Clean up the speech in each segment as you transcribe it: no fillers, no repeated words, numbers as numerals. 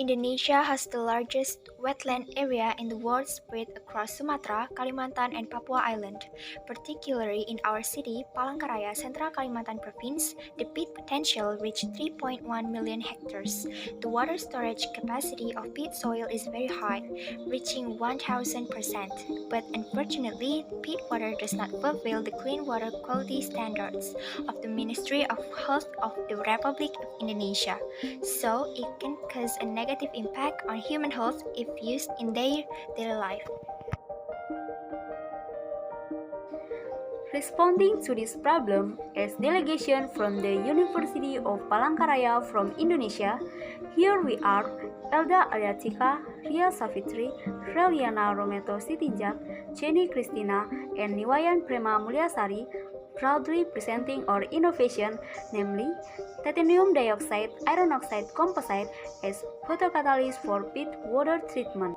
Indonesia has the largest wetland area in the world spread across Sumatra, Kalimantan, and Papua Island. Particularly in our city, Palangka Raya, Central Kalimantan Province, the peat potential reached 3.1 million hectares. The water storage capacity of peat soil is very high, reaching 1000%. But unfortunately, peat water does not fulfill the clean water quality standards of the Ministry of Health of the Republic of Indonesia. So it can cause a negative impact on human health if used in their daily life. Responding to this problem, as delegation from the University of Palangka Raya from Indonesia, here we are, Elda, Alyatikah, Riaa, Safitri, Reliana, Romaito, Sitinjak, Geni, Kristina, and Wayan, Prema, Mulya, Sari, proudly presenting our innovation, namely titanium dioxide iron oxide composite as photocatalyst for peat water treatment.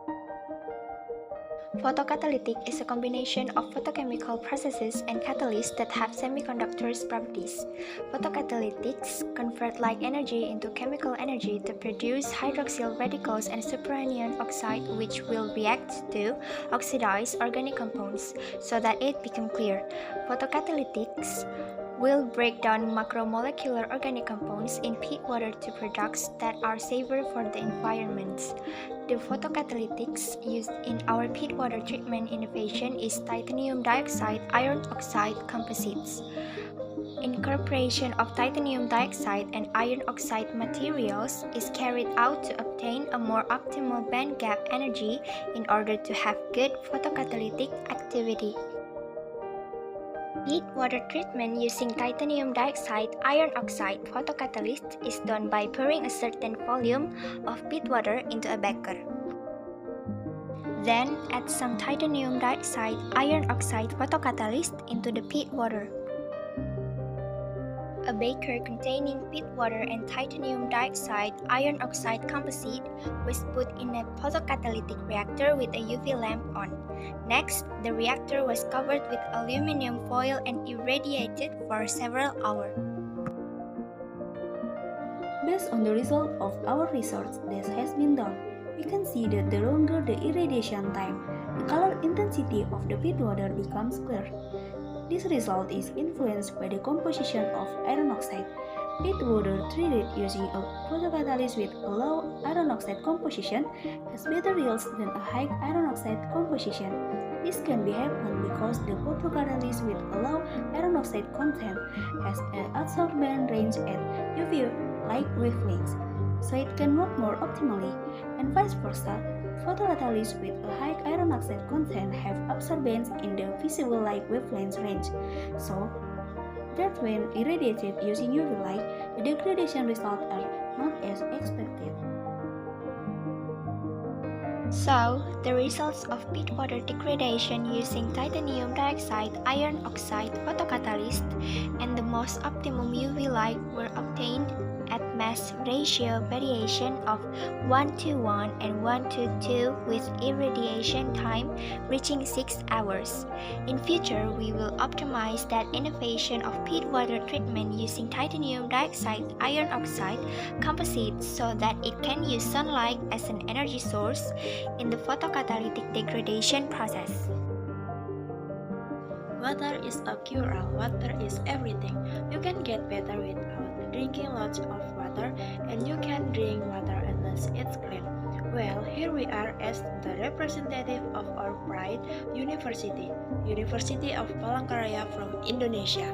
Photocatalytic is a combination of photochemical processes and catalysts that have semiconductors properties. Photocatalytics convert light energy into chemical energy to produce hydroxyl radicals and superanion oxide, which will react to oxidize organic compounds so that it becomes clear. Photocatalytics will break down macromolecular organic compounds in peat water to products that are safer for the environment. The photocatalytics used in our peat water treatment innovation is titanium dioxide iron oxide composites. Incorporation of titanium dioxide and iron oxide materials is carried out to obtain a more optimal band gap energy in order to have good photocatalytic activity. Peat water treatment using titanium dioxide iron oxide photocatalyst is done by pouring a certain volume of peat water into a beaker. Then add some titanium dioxide iron oxide photocatalyst into the peat water. A beaker containing peat water and titanium dioxide iron oxide composite was put in a photocatalytic reactor with a UV lamp on. Next, the reactor was covered with aluminum foil and irradiated for several hours. Based on the result of our research that has been done, we can see that the longer the irradiation time, the color intensity of the peat water becomes clear. This result is influenced by the composition of iron oxide. Peat water treated using a photocatalyst with a low iron oxide composition has better yields than a high iron oxide composition. This can be happen because the photocatalyst with a low iron oxide content has an absorbance range at UV light wavelengths, so it can work more optimally, and vice versa. Photocatalysts with a high iron oxide content have absorbance in the visible light wavelength range, so that when irradiated using UV light, the degradation results are not as expected. So, the results of peat water degradation using titanium dioxide iron oxide photocatalyst and the most optimum UV light were obtained at mass ratio variation of 1:1 and 1:2 with irradiation time reaching 6 hours. In future, we will optimize that innovation of peat water treatment using titanium dioxide iron oxide composite so that it can use sunlight as an energy source in the photocatalytic degradation process. Water is a cure-all. Water is everything. You can get better without drinking lots of water, and you can drink water unless it's clean. Well, here we are as the representative of our pride, University of Palangka Raya from Indonesia.